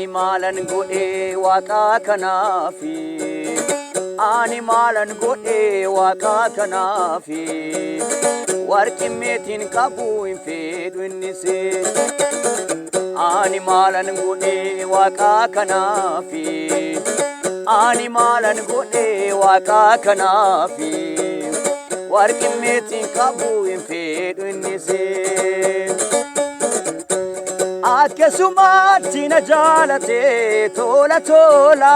Ani maalan godhee waaqaa kanaafi Ani maalan godhee waaqaa kanaafi Warqi meetiin qabu hin fedhu innise Ani maalan godhee waaqaa kanaafi Ani maalan godhee waaqaa kanaafi Warqi meetiin qabu hin fedhu innise Akkasumatti na jaalate tola tola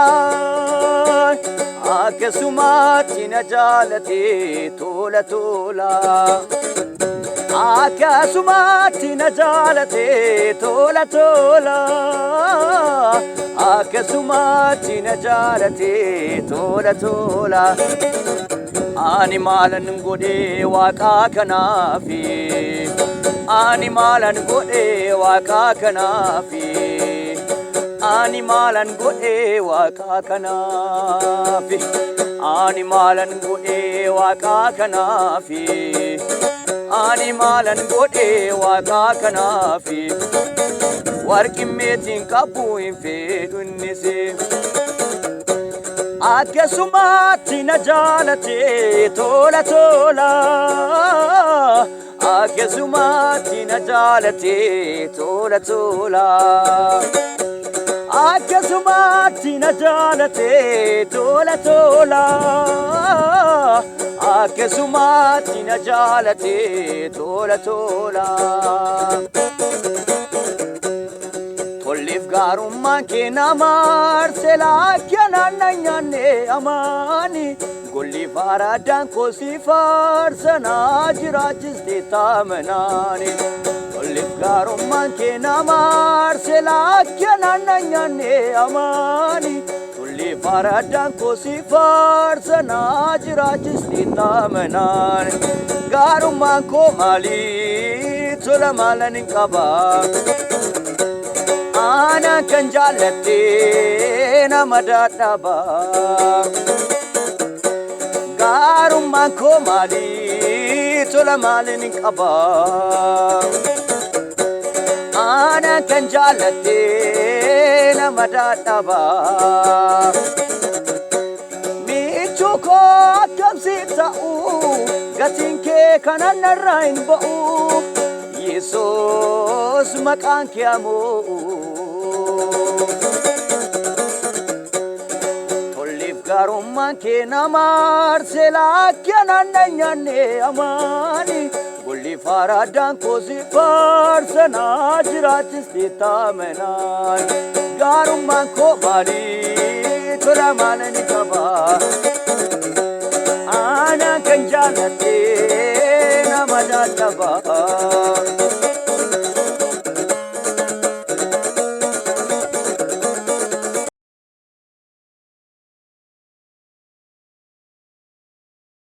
Akkasumatti na jaalate tola tola Akkasumatti na jaalate tola tola Akkasumatti na jaalate tola tola Ani maalan godhee waaqaa kanaafi Ani maalan godhee waaqaa kanaafi Ani maalan godhee waaqaa kanaafi Ani maalan godhee waaqaa kanaafi Ani maalan godhee waaqaa kanaafi Warqi meetiin qabu hin fedhu innise Akkasumatti na jaalate tola tola Akkasumatti na jaalate tola tola Akkasumatti na jaalate tola tola Akkasumatti na jaalate tola tola Tolleef gaarummaan kee nama aarse laakkanaan na nyaanne amaani Golli faaraadhaan kosii faarsanaa jiraachiste taamanaani Tolleef gaarummaan kee nama aarse laakkanaan na nyaanne amaani Golli faaraadhaan kosii faarsanaa jiraachiste taamanaani Gaarummaan koo maalii tola maalan hin qabaa Ana kan jaalatte nama dadhabaa Gaarummaan koo maalii tola maalin hin qabaa Ana kan jaalatte nama dadhabaa Michuu koo akkam siif ta'u gatiin kee kanan narraa hin ba'u Yesuus maqaan kee ammoo Tolleef gaarummaan kee nama aarse laakkanaan na nyaanne amaani Golli faaraadhaan kosii faarsanaa jiraachiste taamenaan Gaarummaan koo maalii tola maalan hin qabaa